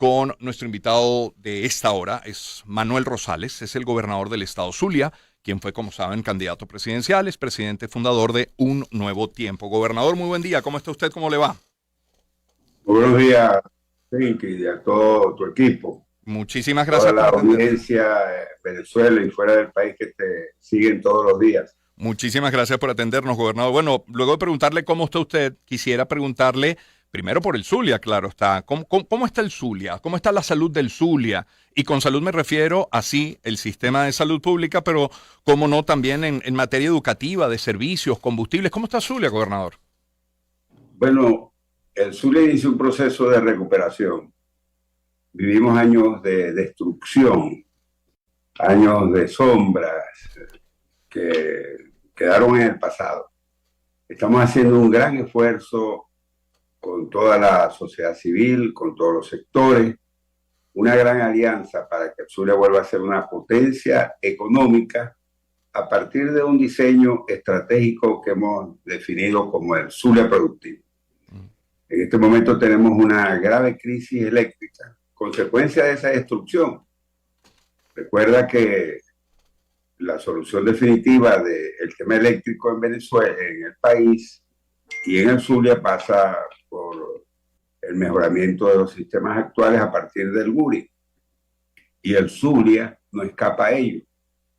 con nuestro invitado de esta hora. Es Manuel Rosales, es el gobernador del estado Zulia, quien fue, como saben, candidato presidencial, es presidente fundador de Un Nuevo Tiempo. Gobernador, muy buen día. ¿Cómo está usted? ¿Cómo le va? Muy buenos días, Ricky, y a todo tu equipo, Muchísimas toda gracias la por atender. audiencia Venezuela y fuera del país que te siguen todos los días. Muchísimas gracias por atendernos, gobernador. Bueno, luego de preguntarle cómo está usted, quisiera preguntarle primero por el Zulia, claro está. ¿Cómo está el Zulia? ¿Cómo está la salud del Zulia? Y con salud me refiero a sí, el sistema de salud pública, pero cómo no también en materia educativa, de servicios, combustibles. ¿Cómo está Zulia, gobernador? Bueno, el Zulia inició un proceso de recuperación. Vivimos años de destrucción, años de sombras que quedaron en el pasado. Estamos haciendo un gran esfuerzo con toda la sociedad civil, con todos los sectores, una gran alianza para que el Zulia vuelva a ser una potencia económica a partir de un diseño estratégico que hemos definido como el Zulia productivo. En este momento tenemos una grave crisis eléctrica, consecuencia de esa destrucción. Recuerda que la solución definitiva del tema eléctrico en Venezuela, en el país y en el Zulia pasa por el mejoramiento de los sistemas actuales a partir del Guri. Y el Zulia no escapa a ello.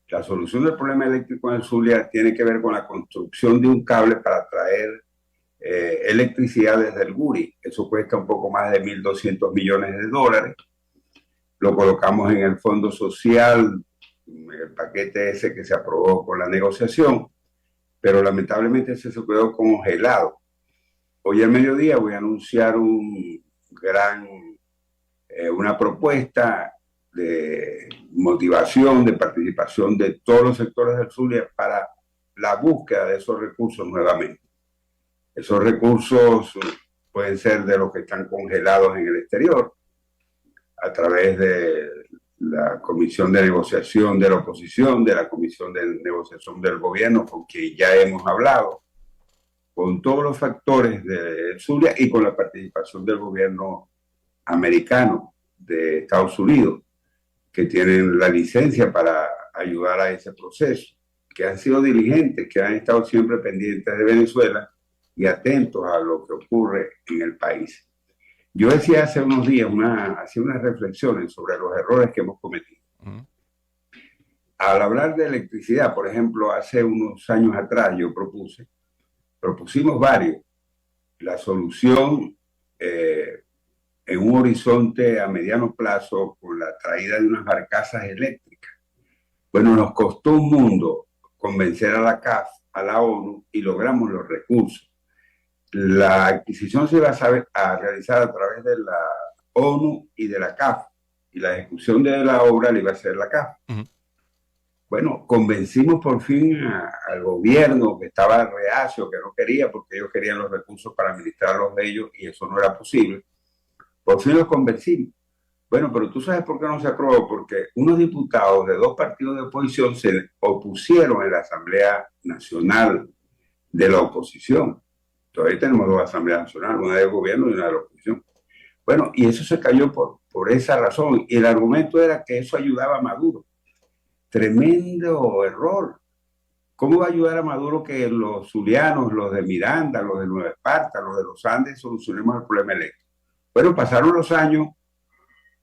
La solución del problema eléctrico en el Zulia tiene que ver con la construcción de un cable para traer electricidad desde el Guri. Eso cuesta un poco más de 1.200 millones de dólares. Lo colocamos en el Fondo Social, el paquete ese que se aprobó con la negociación, pero lamentablemente se quedó congelado. Hoy al mediodía voy a anunciar una propuesta de motivación, de participación de todos los sectores del Zulia para la búsqueda de esos recursos nuevamente. Esos recursos pueden ser de los que están congelados en el exterior, a través de la Comisión de Negociación de la Oposición, de la Comisión de Negociación del Gobierno, con quien ya hemos hablado, con todos los factores de Zulia y con la participación del gobierno americano de Estados Unidos, que tienen la licencia para ayudar a ese proceso, que han sido diligentes, que han estado siempre pendientes de Venezuela y atentos a lo que ocurre en el país. Yo decía hace unos días, hacía unas reflexiones sobre los errores que hemos cometido. Al hablar de electricidad, por ejemplo, hace unos años atrás yo propusimos varios. La solución en un horizonte a mediano plazo con la traída de unas barcazas eléctricas. Bueno, nos costó un mundo convencer a la CAF, a la ONU, y logramos los recursos. La adquisición se iba a realizar a través de la ONU y de la CAF, y la ejecución de la obra la iba a hacer la CAF. Bueno, convencimos por fin al gobierno que estaba reacio, que no quería, porque ellos querían los recursos para administrarlos de ellos, y eso no era posible. Por fin los convencimos. Bueno, pero tú sabes por qué no se aprobó, porque unos diputados de dos partidos de oposición se opusieron en la Asamblea Nacional de la oposición. Todavía tenemos dos asambleas nacionales, una del gobierno y una de la oposición. Bueno, y eso se cayó por esa razón. Y el argumento era que eso ayudaba a Maduro. Tremendo error. ¿Cómo va a ayudar a Maduro que los zulianos, los de Miranda, los de Nueva Esparta, los de los Andes solucionemos el problema eléctrico? Bueno, pasaron los años,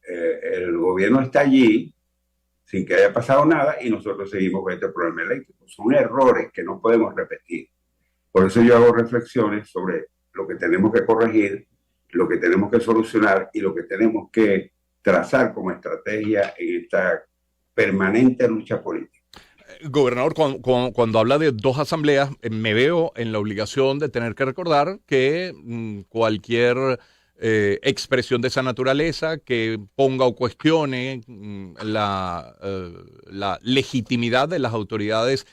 el gobierno está allí sin que haya pasado nada y nosotros seguimos con este problema eléctrico. Son errores que no podemos repetir. Por eso yo hago reflexiones sobre lo que tenemos que corregir, lo que tenemos que solucionar y lo que tenemos que trazar como estrategia en esta permanente lucha política. Gobernador, cuando habla de dos asambleas, me veo en la obligación de tener que recordar que cualquier expresión de esa naturaleza que ponga o cuestione la legitimidad de las autoridades,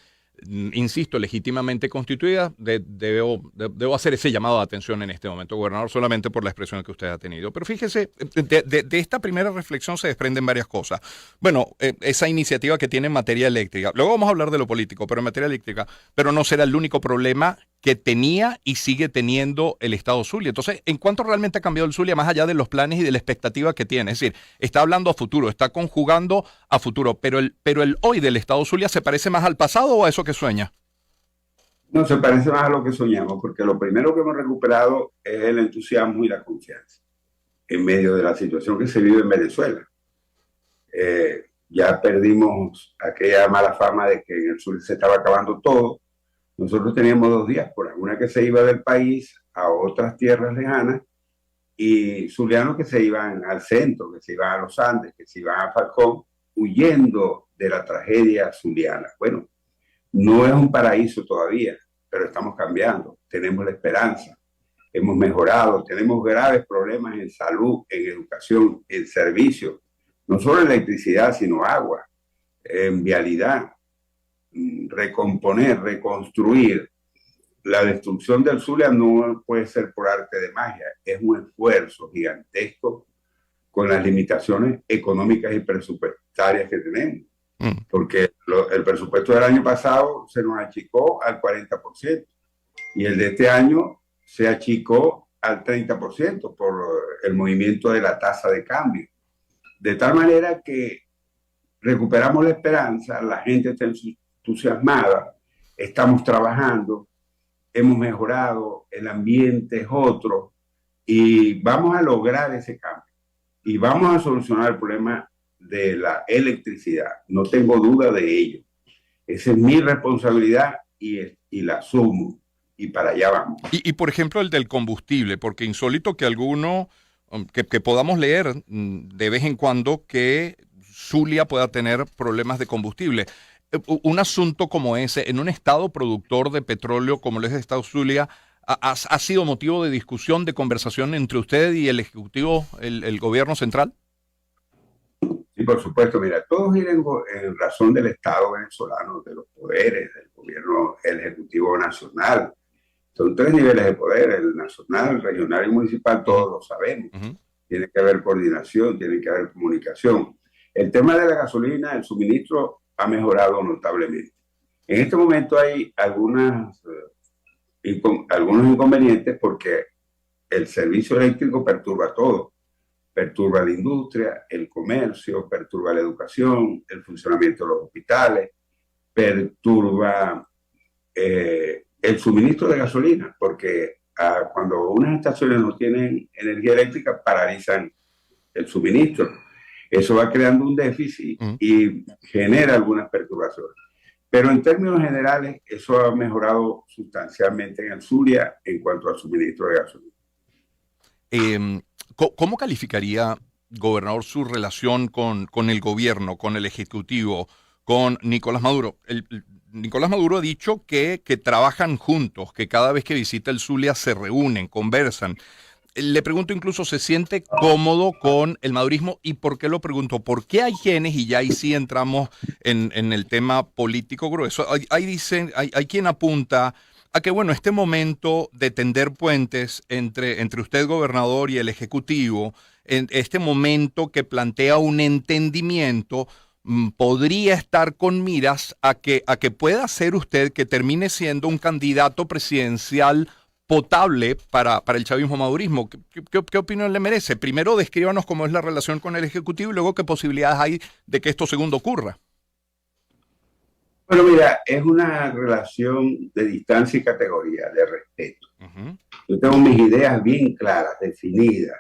insisto, legítimamente constituidas, debo hacer ese llamado de atención en este momento, gobernador, solamente por la expresión que usted ha tenido. Pero fíjese, de esta primera reflexión se desprenden varias cosas. Bueno, esa iniciativa que tiene en materia eléctrica, luego vamos a hablar de lo político, pero en materia eléctrica, pero no será el único problema que tenía y sigue teniendo el Estado Zulia. Entonces, ¿en cuánto realmente ha cambiado el Zulia más allá de los planes y de la expectativa que tiene? Es decir, está hablando a futuro, está conjugando a futuro, pero el hoy del Estado Zulia se parece más al pasado o a eso que sueña. No, se parece más a lo que soñamos, porque lo primero que hemos recuperado es el entusiasmo y la confianza en medio de la situación que se vive en Venezuela. Ya perdimos aquella mala fama de que en el sur se estaba acabando todo. Nosotros teníamos 2 diásporas, una que se iba del país a otras tierras lejanas y zulianos que se iban al centro, que se iban a los Andes, que se iban a Falcón, huyendo de la tragedia zuliana. Bueno, no es un paraíso todavía, pero estamos cambiando, tenemos la esperanza, hemos mejorado, tenemos graves problemas en salud, en educación, en servicios, no solo en electricidad, sino agua, en vialidad, recomponer, reconstruir. La destrucción del Zulia no puede ser por arte de magia, es un esfuerzo gigantesco con las limitaciones económicas y presupuestarias que tenemos. Porque el presupuesto del año pasado se nos achicó al 40% y el de este año se achicó al 30% por el movimiento de la tasa de cambio. De tal manera que recuperamos la esperanza, la gente está entusiasmada, estamos trabajando, hemos mejorado, el ambiente es otro y vamos a lograr ese cambio y vamos a solucionar el problema de la electricidad. No tengo duda de ello. Esa es mi responsabilidad y la asumo y para allá vamos. Y por ejemplo el del combustible, porque insólito que alguno, que podamos leer de vez en cuando que Zulia pueda tener problemas de combustible. Un asunto como ese, en un estado productor de petróleo como lo es el estado Zulia, ha sido motivo de discusión, de conversación entre usted y el Ejecutivo, el gobierno central. Sí, por supuesto. Mira, todo gira en razón del Estado venezolano, de los poderes, del gobierno, el Ejecutivo Nacional. Son 3 niveles de poder, el nacional, el regional y municipal, todos lo sabemos. Tiene que haber coordinación, tiene que haber comunicación. El tema de la gasolina, el suministro ha mejorado notablemente. En este momento hay algunos inconvenientes porque el servicio eléctrico perturba todo. Perturba la industria, el comercio, perturba la educación, el funcionamiento de los hospitales, perturba el suministro de gasolina, porque cuando unas estaciones no tienen energía eléctrica, paralizan el suministro. Eso va creando un déficit y genera algunas perturbaciones. Pero en términos generales, eso ha mejorado sustancialmente en el Zulia en cuanto al suministro de gasolina. ¿Cómo calificaría, gobernador, su relación con el gobierno, con el Ejecutivo, con Nicolás Maduro? Nicolás Maduro ha dicho que trabajan juntos, que cada vez que visita el Zulia se reúnen, conversan. Le pregunto incluso, ¿se siente cómodo con el madurismo? ¿Y por qué lo pregunto? Porque hay quienes, y ya ahí sí entramos en el tema político grueso, hay quien apunta a que, bueno, este momento de tender puentes entre usted, gobernador, y el Ejecutivo, en este momento que plantea un entendimiento, podría estar con miras a que pueda ser usted que termine siendo un candidato presidencial potable para el chavismo madurismo. ¿Qué opinión le merece? Primero, descríbanos cómo es la relación con el Ejecutivo y luego qué posibilidades hay de que esto segundo ocurra. Bueno, mira, es una relación de distancia y categoría, de respeto. Yo tengo mis ideas bien claras, definidas,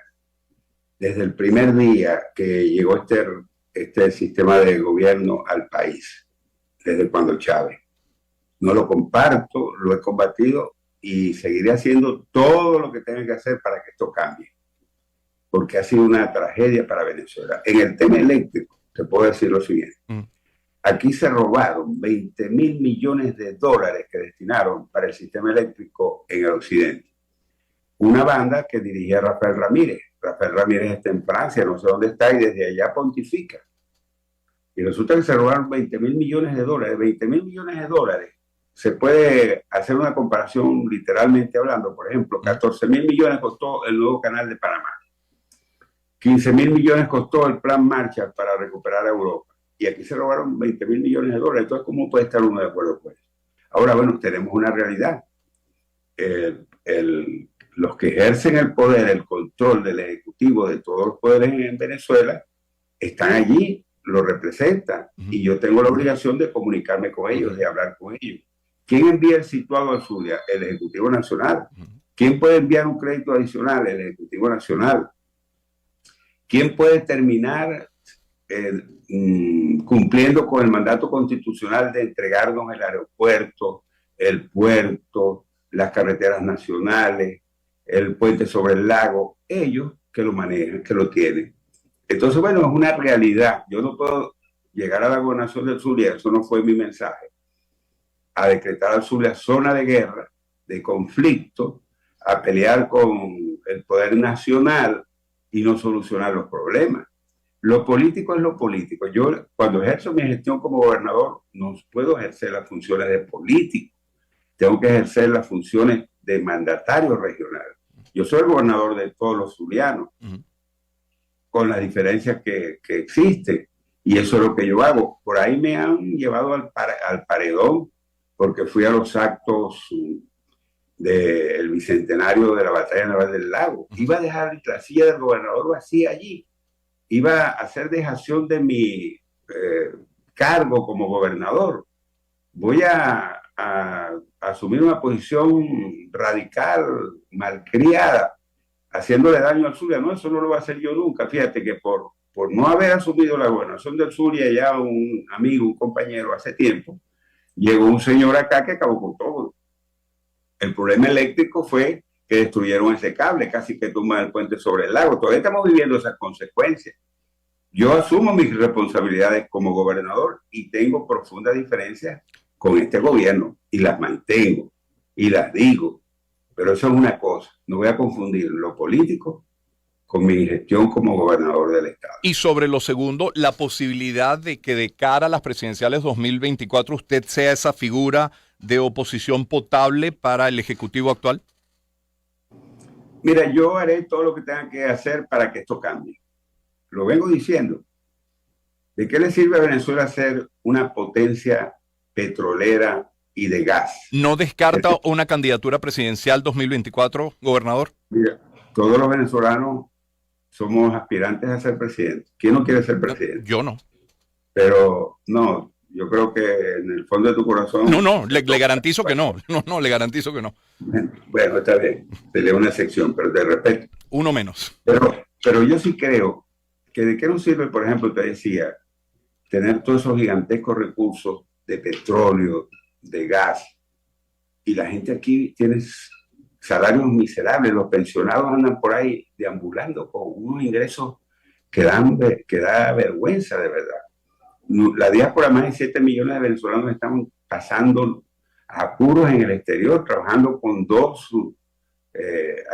desde el primer día que llegó este sistema de gobierno al país, desde cuando Chávez. No lo comparto, lo he combatido y seguiré haciendo todo lo que tenga que hacer para que esto cambie, porque ha sido una tragedia para Venezuela. En el tema eléctrico, te puedo decir lo siguiente. Aquí se robaron 20.000 millones de dólares que destinaron para el sistema eléctrico en el occidente. Una banda que dirigía Rafael Ramírez. Rafael Ramírez está en Francia, no sé dónde está, y desde allá pontifica. Y resulta que se robaron 20.000 millones de dólares. 20.000 millones de dólares. Se puede hacer una comparación literalmente hablando. Por ejemplo, 14.000 millones costó el nuevo canal de Panamá. 15.000 millones costó el plan Marshall para recuperar a Europa. Y aquí se robaron 20.000 millones de dólares. Entonces, ¿cómo puede estar uno de acuerdo con eso? Ahora, bueno, tenemos una realidad. los que ejercen el poder, el control del Ejecutivo de todos los poderes en Venezuela, están allí, lo representan, y yo tengo la obligación de comunicarme con ellos, de hablar con ellos. ¿Quién envía el situado al Zulia? El Ejecutivo Nacional. ¿Quién puede enviar un crédito adicional? El Ejecutivo Nacional. ¿Quién puede terminar cumpliendo con el mandato constitucional de entregarnos el aeropuerto, el puerto, las carreteras nacionales, el puente sobre el lago? Ellos que lo manejan, que lo tienen. Entonces, bueno, es una realidad. Yo no puedo llegar a la gobernación del Zulia, eso no fue mi mensaje, a decretar al Zulia zona de guerra, de conflicto, a pelear con el poder nacional y no solucionar los problemas. Lo político es lo político. Yo, cuando ejerzo mi gestión como gobernador, no puedo ejercer las funciones de político. Tengo que ejercer las funciones de mandatario regional. Yo soy el gobernador de todos los zulianos, con las diferencias que existen. Y eso es lo que yo hago. Por ahí me han llevado al paredón, porque fui a los actos del bicentenario de la batalla naval del Lago. Iba a dejar la silla del gobernador vacía allí. Iba a hacer dejación de mi cargo como gobernador. Voy a asumir una posición radical, malcriada, haciéndole daño al Zulia. No, eso no lo va a hacer yo nunca. Fíjate que por no haber asumido la gobernación del Zulia, ya un amigo, un compañero hace tiempo, llegó un señor acá que acabó con todo. El problema eléctrico fue que destruyeron ese cable, casi que tumban el puente sobre el lago. Todavía estamos viviendo esas consecuencias. Yo asumo mis responsabilidades como gobernador y tengo profundas diferencias con este gobierno y las mantengo y las digo. Pero eso es una cosa. No voy a confundir lo político con mi gestión como gobernador del estado. Y sobre lo segundo, la posibilidad de que de cara a las presidenciales 2024 usted sea esa figura de oposición potable para el Ejecutivo actual. Mira, yo haré todo lo que tenga que hacer para que esto cambie. Lo vengo diciendo. ¿De qué le sirve a Venezuela ser una potencia petrolera y de gas? ¿No descarta una candidatura presidencial 2024, gobernador? Mira, todos los venezolanos somos aspirantes a ser presidente. ¿Quién no quiere ser presidente? Yo no. Pero no, yo creo que en el fondo de tu corazón... No, le garantizo que no. No, le garantizo que no. Bueno, está bien. Te leo una sección, pero te respeto. Uno menos. Pero yo sí creo que de qué nos sirve, por ejemplo, te decía, tener todos esos gigantescos recursos de petróleo, de gas, y la gente aquí tiene salarios miserables. Los pensionados andan por ahí deambulando con unos ingresos que da vergüenza, de verdad. La diáspora, más de 7 millones de venezolanos están pasando apuros en el exterior, trabajando con 2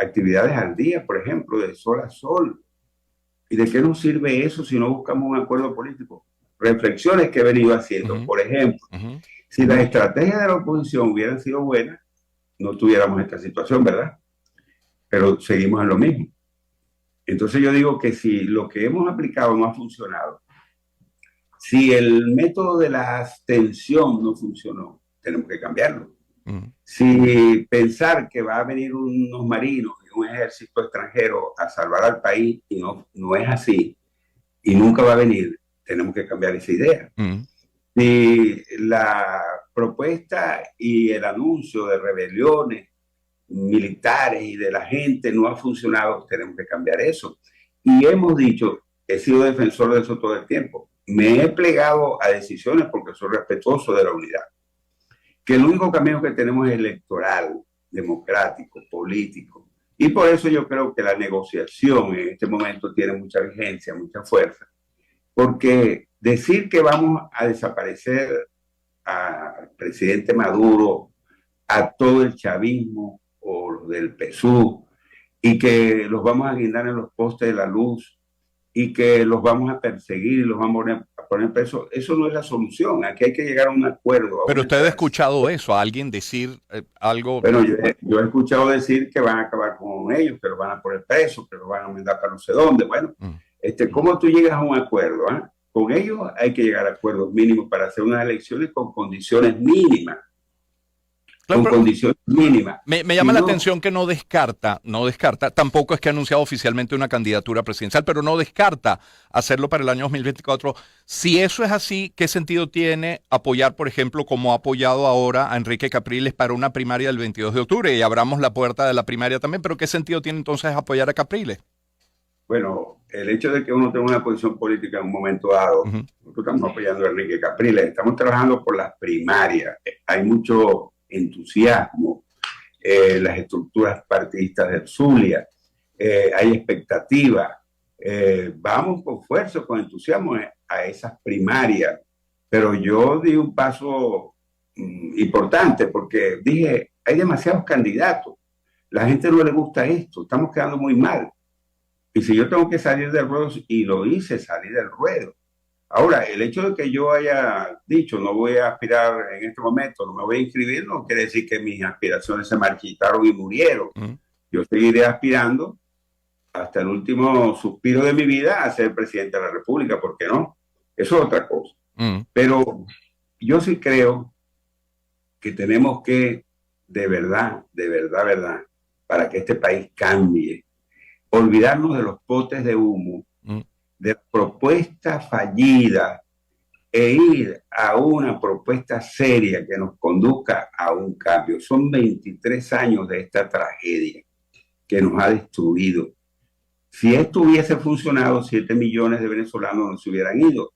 actividades al día, por ejemplo, de sol a sol. ¿Y de qué nos sirve eso si no buscamos un acuerdo político? Reflexiones que he venido haciendo. Por ejemplo, si las estrategias de la oposición hubieran sido buenas, no tuviéramos esta situación, ¿verdad? Pero seguimos en lo mismo. Entonces yo digo que si lo que hemos aplicado no ha funcionado, si el método de la abstención no funcionó, tenemos que cambiarlo. Si pensar que va a venir unos marinos y un ejército extranjero a salvar al país y no es así, y nunca va a venir, tenemos que cambiar esa idea. Si la propuesta y el anuncio de rebeliones militares y de la gente no ha funcionado, tenemos que cambiar eso. Y hemos dicho, he sido defensor de eso todo el tiempo, me he plegado a decisiones porque soy respetuoso de la unidad, que el único camino que tenemos es electoral, democrático, político, y por eso yo creo que la negociación en este momento tiene mucha vigencia, mucha fuerza, porque decir que vamos a desaparecer al presidente Maduro, a todo el chavismo o los del PSUV, y que los vamos a guindar en los postes de la luz, y que los vamos a perseguir y los vamos a poner presos, eso no es la solución. Aquí hay que llegar a un acuerdo. Pero usted ha escuchado eso, a alguien decir algo... Bueno, yo he escuchado decir que van a acabar con ellos, que los van a poner presos, que los van a mandar para no sé dónde. Bueno, ¿cómo tú llegas a un acuerdo? Con ellos hay que llegar a acuerdos mínimos para hacer unas elecciones con condiciones mínimas. Claro, con condiciones mínimas. me llama la atención que no descarta, tampoco es que ha anunciado oficialmente una candidatura presidencial, pero no descarta hacerlo para el año 2024. Si eso es así, ¿qué sentido tiene apoyar, por ejemplo, como ha apoyado ahora a Enrique Capriles para una primaria del 22 de octubre? Y abramos la puerta de la primaria también, pero ¿qué sentido tiene entonces apoyar a Capriles? Bueno, el hecho de que uno tenga una posición política en un momento dado, nosotros estamos apoyando a Enrique Capriles, estamos trabajando por las primarias, hay mucho entusiasmo, las estructuras partidistas del Zulia, hay expectativa, vamos con fuerza, con entusiasmo a esas primarias, pero yo di un paso importante porque dije, hay demasiados candidatos, la gente no le gusta esto, estamos quedando muy mal. Y si yo tengo que salir del ruedo, y lo hice, salir del ruedo. Ahora, el hecho de que yo haya dicho no voy a aspirar en este momento, no me voy a inscribir, no quiere decir que mis aspiraciones se marchitaron y murieron. Yo seguiré aspirando hasta el último suspiro de mi vida a ser presidente de la República, ¿por qué no? Eso es otra cosa. Pero yo sí creo que tenemos que, de verdad, para que este país cambie, olvidarnos de los potes de humo, de la propuesta fallida e ir a una propuesta seria que nos conduzca a un cambio. Son 23 años de esta tragedia que nos ha destruido. Si esto hubiese funcionado, 7 millones de venezolanos no se hubieran ido.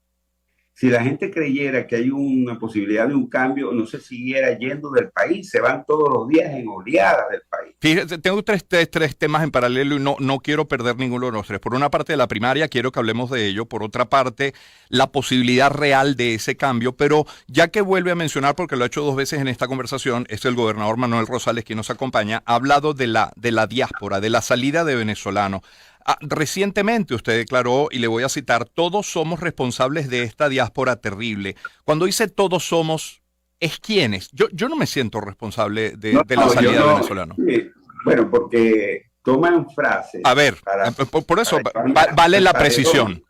Si la gente creyera que hay una posibilidad de un cambio, no se siguiera yendo del país. Se van todos los días en oleadas del país. Fíjate, tengo tres temas en paralelo y no quiero perder ninguno de los tres. Por una parte, de la primaria, quiero que hablemos de ello. Por otra parte, la posibilidad real de ese cambio. Pero ya que vuelve a mencionar, porque lo ha hecho 2 veces en esta conversación, es el gobernador Manuel Rosales quien nos acompaña, ha hablado de la diáspora, de la salida de venezolanos. Recientemente usted declaró, y le voy a citar, todos somos responsables de esta diáspora terrible. Cuando dice todos somos, ¿es quiénes? Yo no me siento responsable de la salida de venezolanos. Sí, bueno, porque toman frases. A ver, por eso vale la precisión.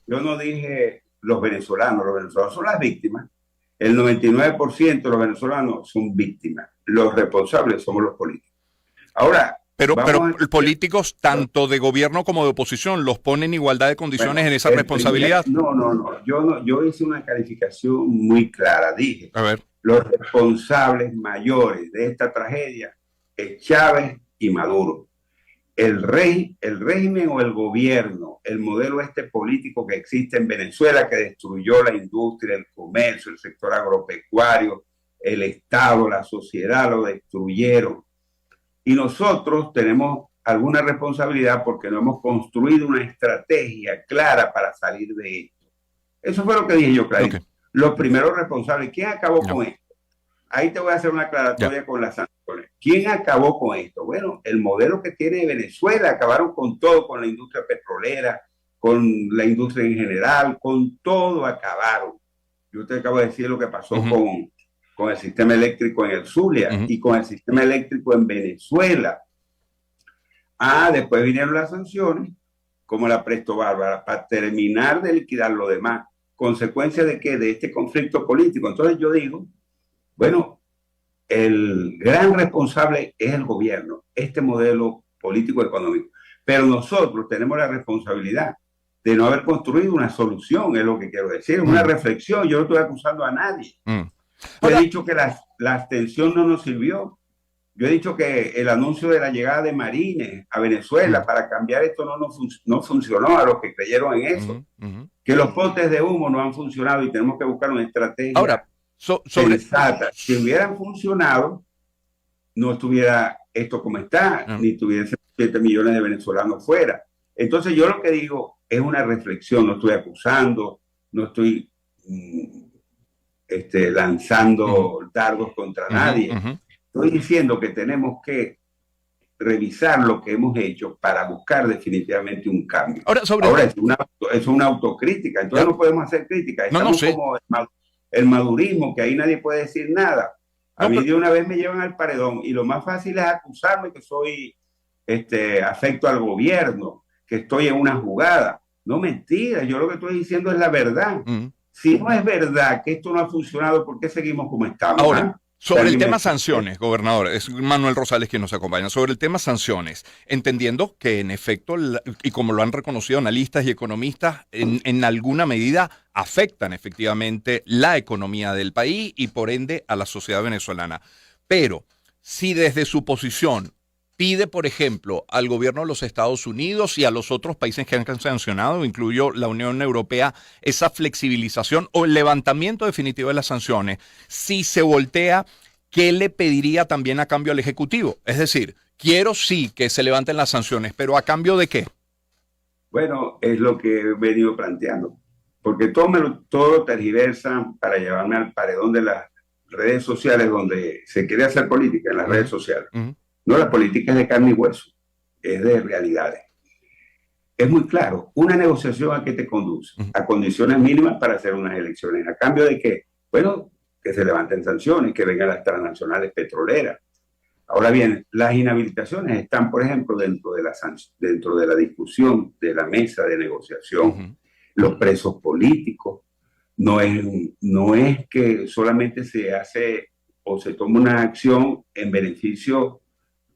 Yo no dije los venezolanos son las víctimas. El 99% de los venezolanos son víctimas. Los responsables somos los políticos. Ahora, Pero políticos tanto de gobierno como de oposición los ponen en igualdad de condiciones en esa responsabilidad. No. Yo hice una calificación muy clara. Dije, a ver, los responsables mayores de esta tragedia es Chávez y Maduro. El régimen o el gobierno, el modelo político que existe en Venezuela, que destruyó la industria, el comercio, el sector agropecuario, el Estado, la sociedad, lo destruyeron. Y nosotros tenemos alguna responsabilidad porque no hemos construido una estrategia clara para salir de esto. Eso fue lo que dije yo, clarito. Okay. Los primeros responsables. ¿Quién acabó con esto? Ahí te voy a hacer una aclaratoria con las sanciones. ¿Quién acabó con esto? Bueno, el modelo que tiene Venezuela. Acabaron con todo, con la industria petrolera, con la industria en general, con todo acabaron. Yo te acabo de decir lo que pasó con el sistema eléctrico en el Zulia y con el sistema eléctrico en Venezuela. Después vinieron las sanciones, como la Presto Bárbara, para terminar de liquidar lo demás. ¿Consecuencia de qué? De este conflicto político. Entonces yo digo, bueno, el gran responsable es el gobierno, este modelo político-económico. Pero nosotros tenemos la responsabilidad de no haber construido una solución, es lo que quiero decir, una reflexión. Yo no estoy acusando a nadie. Yo he dicho que la abstención no nos sirvió. Yo he dicho que el anuncio de la llegada de marines a Venezuela para cambiar esto no funcionó a los que creyeron en eso. Que los potes de humo no han funcionado y tenemos que buscar una estrategia sensata. Si hubieran funcionado, no estuviera esto como está, ni tuviese 7 millones de venezolanos fuera. Entonces yo lo que digo es una reflexión, no estoy acusando, no estoy lanzando dardos contra nadie. Estoy diciendo que tenemos que revisar lo que hemos hecho para buscar definitivamente un cambio. Ahora es una autocrítica, entonces no podemos hacer crítica. Estamos como el madurismo, que ahí nadie puede decir nada. A mí de una vez me llevan al paredón y lo más fácil es acusarme que soy afecto al gobierno, que estoy en una jugada. No, mentira, yo lo que estoy diciendo es la verdad. Si no es verdad que esto no ha funcionado, ¿por qué seguimos como estamos? Ahora, Sobre el tema sanciones, gobernador, es Manuel Rosales quien nos acompaña. Sobre el tema sanciones, entendiendo que en efecto, y como lo han reconocido analistas y economistas, en alguna medida afectan efectivamente la economía del país y por ende a la sociedad venezolana. Pero si desde su posición pide, por ejemplo, al gobierno de los Estados Unidos y a los otros países que han sancionado, incluyo la Unión Europea, esa flexibilización o el levantamiento definitivo de las sanciones, si se voltea, ¿qué le pediría también a cambio al Ejecutivo? Es decir, quiero sí que se levanten las sanciones, pero ¿a cambio de qué? Bueno, es lo que he venido planteando, porque todo lo tergiversan para llevarme al paredón de las redes sociales donde se quiere hacer política, en las redes sociales. No, la política es de carne y hueso, es de realidades. Es muy claro, una negociación a qué te conduce, a condiciones mínimas para hacer unas elecciones. ¿A cambio de qué? Bueno, que se levanten sanciones, que vengan las transnacionales petroleras. Ahora bien, las inhabilitaciones están, por ejemplo, dentro de la discusión de la mesa de negociación. Los presos políticos. No es que solamente se hace o se toma una acción en beneficio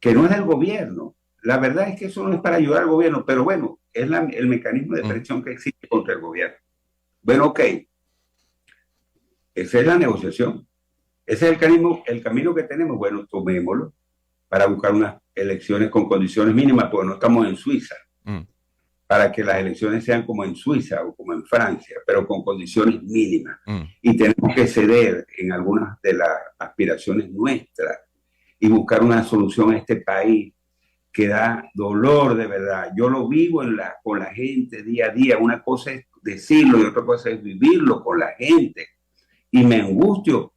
que no es del gobierno. La verdad es que eso no es para ayudar al gobierno, pero bueno, es el mecanismo de presión que existe contra el gobierno. Bueno, ok, esa es la negociación. Ese es el camino que tenemos. Bueno, tomémoslo para buscar unas elecciones con condiciones mínimas, porque no estamos en Suiza, para que las elecciones sean como en Suiza o como en Francia, pero con condiciones mínimas. Y tenemos que ceder en algunas de las aspiraciones nuestras y buscar una solución a este país que da dolor de verdad. Yo lo vivo con la gente día a día. Una cosa es decirlo y otra cosa es vivirlo con la gente. Y me angustio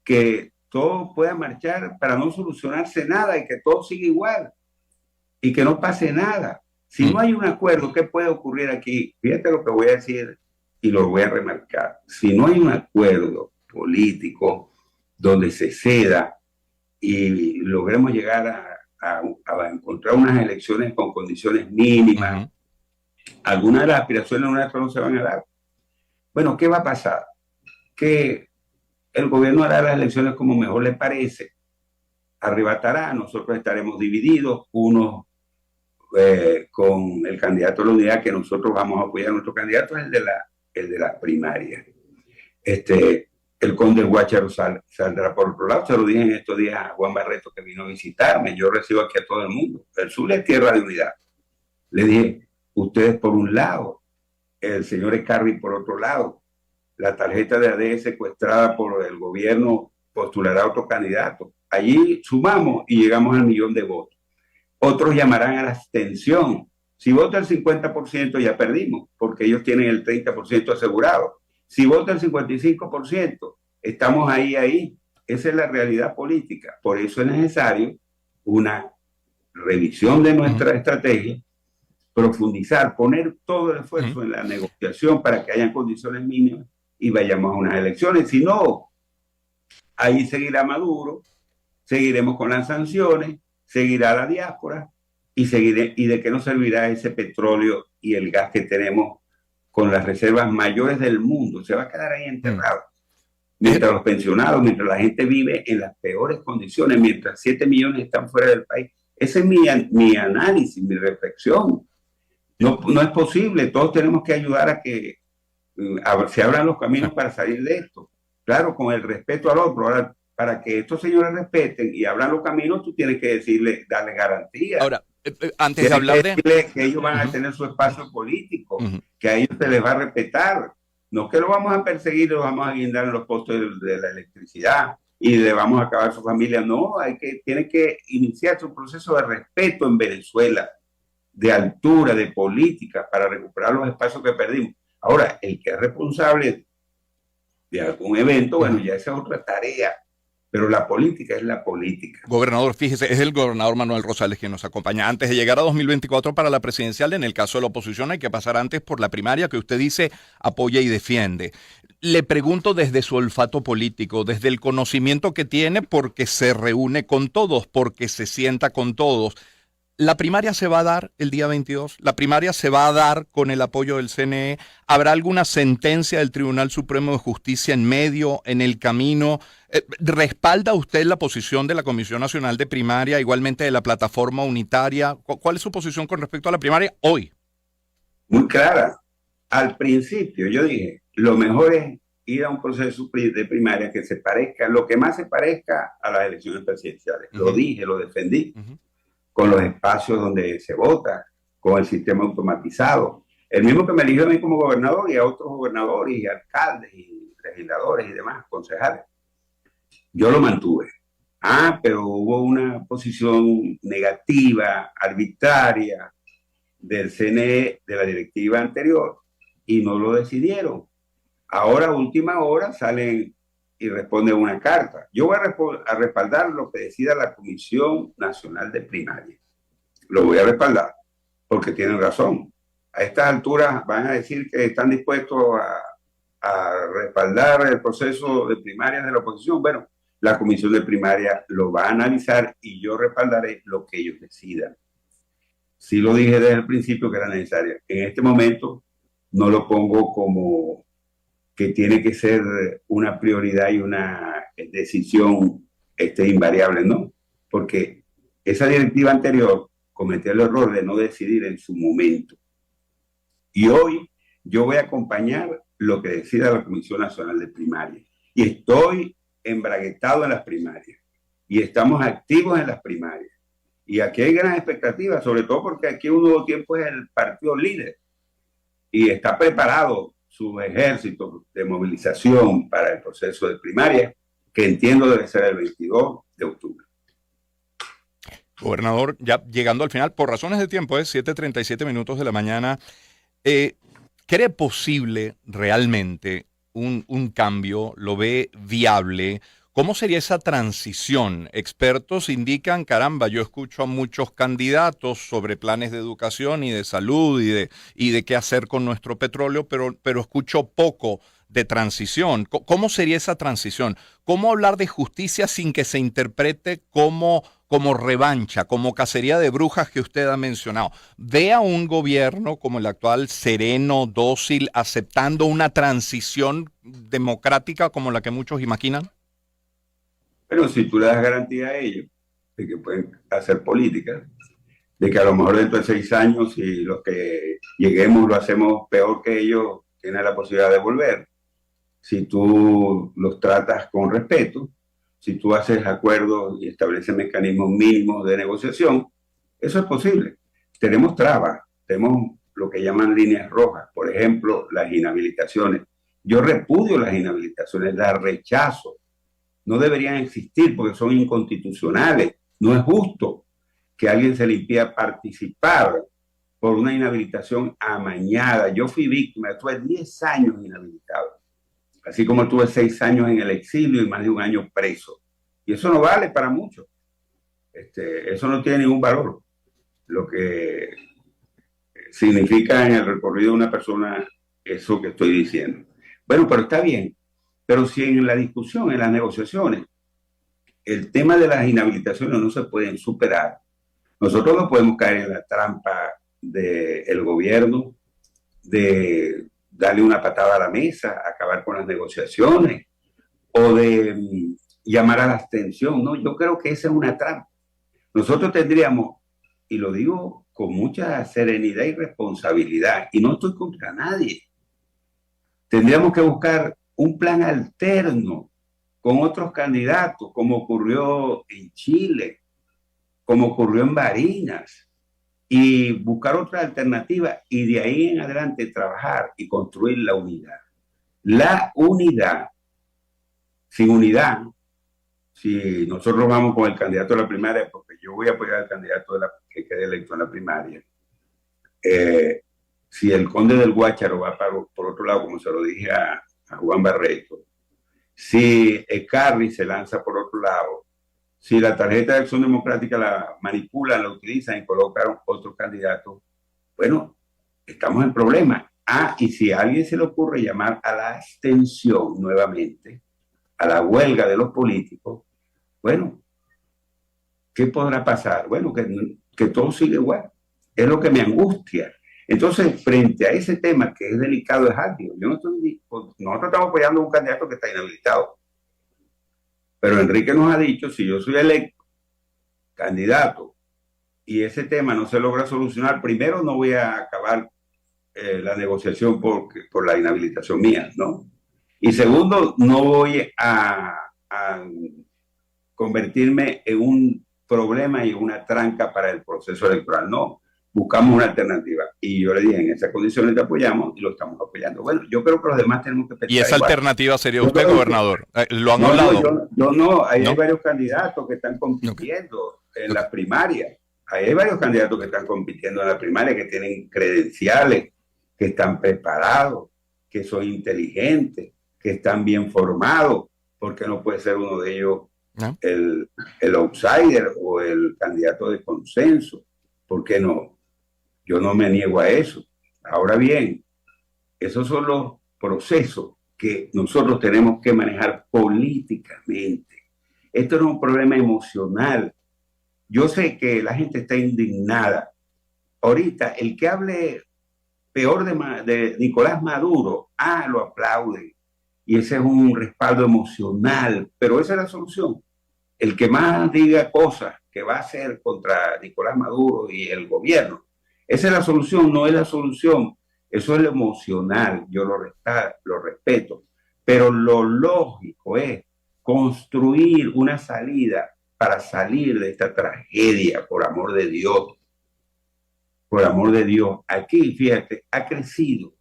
que todo pueda marchar para no solucionarse nada y que todo siga igual y que no pase nada. Si no hay un acuerdo, ¿qué puede ocurrir aquí? Fíjate lo que voy a decir y lo voy a remarcar. Si no hay un acuerdo político donde se ceda y logremos llegar a encontrar unas elecciones con condiciones mínimas, algunas de las aspiraciones nuestras no se van a dar. Bueno, ¿qué va a pasar? Que el gobierno hará las elecciones como mejor le parece, arrebatará, nosotros estaremos divididos, unos con el candidato de la unidad que nosotros vamos a apoyar. Nuestro candidato es el de las primarias. El conde Guácharo saldrá por otro lado. Se lo dije en estos días a Juan Barreto, que vino a visitarme. Yo recibo aquí a todo el mundo. El sur es tierra de unidad. Le dije, ustedes por un lado, el señor Ecarri por otro lado, la tarjeta de AD secuestrada por el gobierno postulará a otro candidato. Allí sumamos y llegamos al 1.000.000 de votos. Otros llamarán a la abstención. Si vota el 50% ya perdimos, porque ellos tienen el 30% asegurado. Si vota el 55%, estamos ahí. Esa es la realidad política. Por eso es necesario una revisión de nuestra estrategia, profundizar, poner todo el esfuerzo en la negociación para que hayan condiciones mínimas y vayamos a unas elecciones. Si no, ahí seguirá Maduro, seguiremos con las sanciones, seguirá la diáspora y de qué nos servirá ese petróleo y el gas que tenemos con las reservas mayores del mundo. Se va a quedar ahí enterrado. Mientras los pensionados, mientras la gente vive en las peores condiciones, mientras 7 millones están fuera del país. Ese es mi análisis, mi reflexión. No es posible. Todos tenemos que ayudar a que se abran los caminos para salir de esto. Claro, con el respeto al otro. Ahora, para que estos señores respeten y abran los caminos, tú tienes que darle garantías. Ahora, antes de hablar de que ellos van a tener su espacio político, que a ellos se les va a respetar. No que lo vamos a perseguir, lo vamos a guindar en los postes de la electricidad y le vamos a acabar su familia. No, tiene que iniciar su proceso de respeto en Venezuela, de altura, de política, para recuperar los espacios que perdimos. Ahora, el que es responsable de algún evento, bueno, ya esa es otra tarea. Pero la política es la política. Gobernador, fíjese, es el gobernador Manuel Rosales quien nos acompaña. Antes de llegar a 2024 para la presidencial, en el caso de la oposición hay que pasar antes por la primaria que usted dice apoya y defiende. Le pregunto desde su olfato político, desde el conocimiento que tiene porque se reúne con todos, porque se sienta con todos. ¿La primaria se va a dar el día 22? ¿La primaria se va a dar con el apoyo del CNE? ¿Habrá alguna sentencia del Tribunal Supremo de Justicia en medio, en el camino? ¿Respalda usted la posición de la Comisión Nacional de Primaria, igualmente de la Plataforma Unitaria? ¿Cuál es su posición con respecto a la primaria hoy? Muy clara. Al principio yo dije, lo mejor es ir a un proceso de primaria que se parezca, lo que más se parezca a las elecciones presidenciales. Lo dije, lo defendí, con los espacios donde se vota, con el sistema automatizado. El mismo que me eligió a mí como gobernador y a otros gobernadores y alcaldes y legisladores y demás, concejales. Yo lo mantuve. Pero hubo una posición negativa, arbitraria del CNE, de la directiva anterior, y no lo decidieron. Ahora, a última hora, salen y responden una carta. Yo voy a respaldar lo que decida la Comisión Nacional de Primaria. Lo voy a respaldar, porque tienen razón. A estas alturas van a decir que están dispuestos a respaldar el proceso de primarias de la oposición. Bueno, la Comisión de Primaria lo va a analizar y yo respaldaré lo que ellos decidan. Sí lo dije desde el principio que era necesario. En este momento no lo pongo como que tiene que ser una prioridad y una decisión invariable, ¿no? Porque esa directiva anterior cometió el error de no decidir en su momento. Y hoy yo voy a acompañar lo que decida la Comisión Nacional de Primaria. Y estoy embraguetado en las primarias. Y estamos activos en las primarias. Y aquí hay gran expectativa, sobre todo porque aquí un nuevo tiempo es el partido líder. Y está preparado su ejército de movilización para el proceso de primaria, que entiendo debe ser el 22 de octubre. Gobernador, ya llegando al final, por razones de tiempo, 7:37 minutos de la mañana, ¿cree posible realmente un cambio? ¿Lo ve viable? ¿Cómo sería esa transición? Expertos indican, caramba, yo escucho a muchos candidatos sobre planes de educación y de salud y de qué hacer con nuestro petróleo, pero escucho poco de transición. ¿Cómo sería esa transición? ¿Cómo hablar de justicia sin que se interprete como revancha, como cacería de brujas que usted ha mencionado? ¿Ve a un gobierno como el actual sereno, dócil, aceptando una transición democrática como la que muchos imaginan? Pero si tú le das garantía a ellos de que pueden hacer política, de que a lo mejor dentro de 6 años, si los que lleguemos lo hacemos peor que ellos, tienen la posibilidad de volver. Si tú los tratas con respeto, si tú haces acuerdos y estableces mecanismos mínimos de negociación, eso es posible. Tenemos trabas, tenemos lo que llaman líneas rojas, por ejemplo, las inhabilitaciones. Yo repudio las inhabilitaciones, las rechazo. No deberían existir porque son inconstitucionales. No es justo que a alguien se le impida participar por una inhabilitación amañada. Yo fui víctima, estuve 10 años inhabilitado, así como estuve 6 años en el exilio y más de 1 año preso. Y eso no vale para muchos. Eso no tiene ningún valor. Lo que significa en el recorrido de una persona eso que estoy diciendo. Bueno, pero está bien. Pero si en la discusión, en las negociaciones, el tema de las inhabilitaciones no se pueden superar, nosotros no podemos caer en la trampa del gobierno, de darle una patada a la mesa, acabar con las negociaciones, o de llamar a la abstención. No, yo creo que esa es una trampa. Nosotros tendríamos, y lo digo con mucha serenidad y responsabilidad, y no estoy contra nadie, tendríamos que buscar un plan alterno con otros candidatos, como ocurrió en Chile, como ocurrió en Barinas, y buscar otra alternativa y de ahí en adelante trabajar y construir la unidad. La unidad, sin unidad, si nosotros vamos con el candidato de la primaria, porque yo voy a apoyar al candidato que quede electo en la primaria, si el conde del Guácharo va por otro lado, como se lo dije a Juan Barreto, si Carri se lanza por otro lado, si la tarjeta de Acción Democrática la manipulan, la utilizan y colocan otro candidato, bueno, estamos en problemas. Y si a alguien se le ocurre llamar a la abstención nuevamente, a la huelga de los políticos, bueno, ¿qué podrá pasar? Bueno, que que todo sigue igual. Es lo que me angustia. Entonces, frente a ese tema que es delicado, es ágil. Nosotros estamos apoyando a un candidato que está inhabilitado. Pero Enrique nos ha dicho, si yo soy electo candidato y ese tema no se logra solucionar, primero no voy a acabar la negociación por la inhabilitación mía, ¿no? Y segundo, no voy a convertirme en un problema y una tranca para el proceso electoral. No, buscamos una alternativa. Y yo le dije, en esas condiciones te apoyamos y lo estamos apoyando. Bueno, yo creo que los demás tenemos que pensar ¿Y esa igual. alternativa sería Yo usted, creo que gobernador? ¿Lo han no, hablado? yo no, ahí ¿No? hay varios candidatos que están compitiendo en las primarias. Ahí hay varios candidatos que están compitiendo en la primaria, que tienen credenciales, que están preparados, que son inteligentes, que están bien formados, porque no puede ser uno de ellos ¿No? el outsider o el candidato de consenso. ¿Por qué no? Yo no me niego a eso. Ahora bien, esos son los procesos que nosotros tenemos que manejar políticamente. Esto no es un problema emocional. Yo sé que la gente está indignada. Ahorita, el que hable peor de Nicolás Maduro, lo aplauden. Y ese es un respaldo emocional, pero esa es la solución. El que más diga cosas que va a hacer contra Nicolás Maduro y el gobierno, esa es la solución, no es la solución. Eso es lo emocional, yo lo respeto, pero lo lógico es construir una salida para salir de esta tragedia, por amor de Dios. Por amor de Dios, aquí, fíjate, ha crecido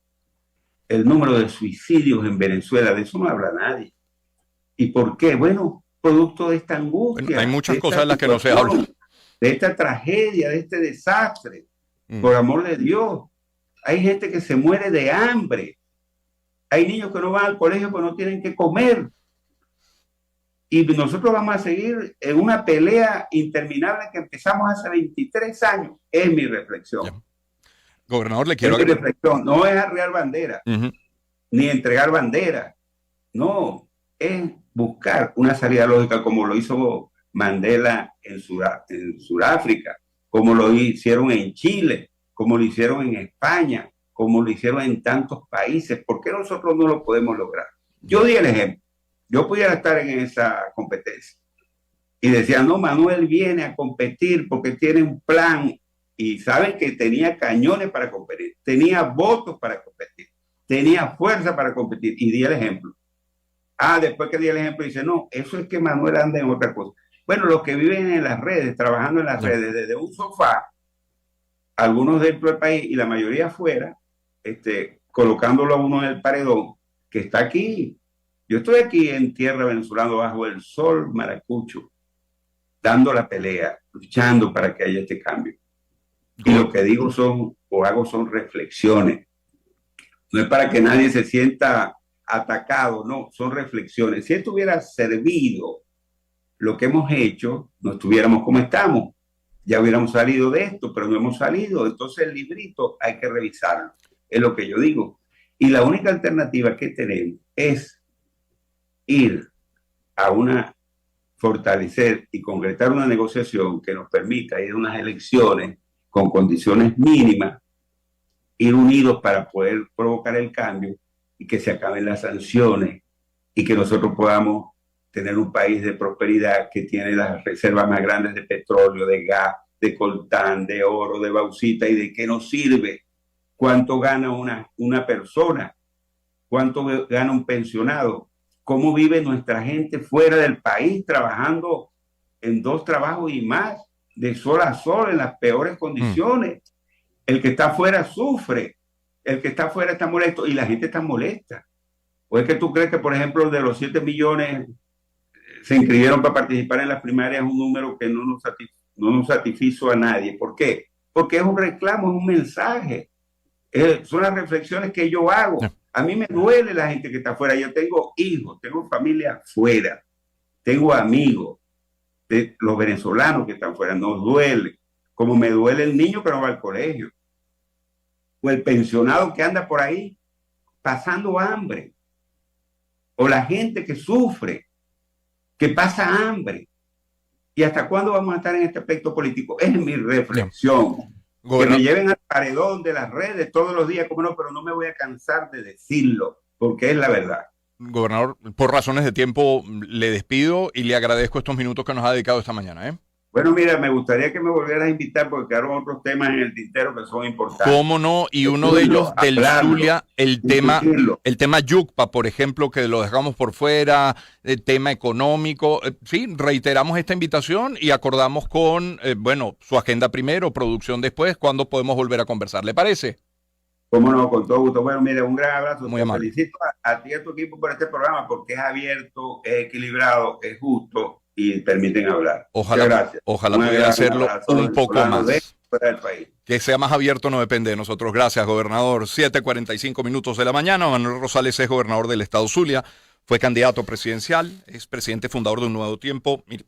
el número de suicidios en Venezuela, de eso no habla nadie. ¿Y por qué? Bueno, producto de esta Bueno, hay angustia, muchas de cosas esta de las que no se habla. situación, de esta tragedia, de este desastre. Por amor de Dios, hay gente que se muere de hambre. Hay niños que no van al colegio porque no tienen que comer. Y nosotros vamos a seguir en una pelea interminable que empezamos hace 23 años. Es mi reflexión. Ya. Gobernador, le Es quiero mi reflexión. No es arrear bandera, ni entregar bandera. No, es buscar una salida lógica como lo hizo Mandela en Sudáfrica, como lo hicieron en Chile, como lo hicieron en España, como lo hicieron en tantos países. ¿Por qué nosotros no lo podemos lograr? Yo di el ejemplo. Yo pudiera estar en esa competencia. Y decían, no, Manuel viene a competir porque tiene un plan. Y saben que tenía cañones para competir, tenía votos para competir, tenía fuerza para competir. Y di el ejemplo. Después que di el ejemplo, dice, no, eso es que Manuel anda en otra cosa. Bueno, los que viven en las redes, trabajando en las redes, desde un sofá, algunos dentro del país y la mayoría afuera, colocándolo a uno en el paredón, que está aquí. Yo estoy aquí en tierra venezolana bajo el sol maracucho, dando la pelea, luchando para que haya este cambio. Y lo que digo hago son reflexiones. No es para que nadie se sienta atacado, no, son reflexiones. Si esto hubiera servido lo que hemos hecho, no estuviéramos como estamos. Ya hubiéramos salido de esto, pero no hemos salido. Entonces el librito hay que revisarlo. Es lo que yo digo. Y la única alternativa que tenemos es ir a fortalecer y concretar una negociación que nos permita ir a unas elecciones con condiciones mínimas, ir unidos para poder provocar el cambio y que se acaben las sanciones y que nosotros podamos tener un país de prosperidad que tiene las reservas más grandes de petróleo, de gas, de coltán, de oro, de bauxita. ¿Y de qué nos sirve? ¿Cuánto gana una persona? ¿Cuánto gana un pensionado? ¿Cómo vive nuestra gente fuera del país trabajando en 2 trabajos y más, de sol a sol, en las peores condiciones? El que está afuera sufre, el que está afuera está molesto y la gente está molesta. ¿O es que tú crees que, por ejemplo, de los 7 millones se inscribieron para participar en las primarias es un número que no nos satisfizo a nadie? ¿Por qué? Porque es un reclamo, es un mensaje. Son las reflexiones que yo hago. A mí me duele la gente que está afuera. Yo tengo hijos, tengo familia afuera, tengo amigos de los venezolanos que están afuera. Nos duele, como me duele el niño que no va al colegio o el pensionado que anda por ahí pasando hambre, o la gente que sufre, que pasa hambre. ¿Y hasta cuándo vamos a estar en este aspecto político? Es mi reflexión. Que me lleven al paredón de las redes todos los días, como no, pero no me voy a cansar de decirlo, porque es la verdad. Gobernador, por razones de tiempo le despido y le agradezco estos minutos que nos ha dedicado esta mañana. Bueno, mira, me gustaría que me volvieras a invitar porque quedaron otros temas en el tintero que son importantes. ¿Cómo no? Y uno de ellos del Zulia, el tema Yucpa, por ejemplo, que lo dejamos por fuera, el tema económico. Sí, reiteramos esta invitación y acordamos con, su agenda primero, producción después, cuándo podemos volver a conversar. ¿Le parece? Cómo no, con todo gusto. Bueno, mira, un gran abrazo. Muy amable. Felicito a ti y a tu equipo por este programa porque es abierto, es equilibrado, es justo y permiten hablar. Ojalá pudiera hacerlo un poco más. Que sea más abierto no depende de nosotros. Gracias, gobernador. 7:45 minutos de la mañana. Manuel Rosales es gobernador del estado Zulia. Fue candidato presidencial, es presidente fundador de Un Nuevo Tiempo. Mire,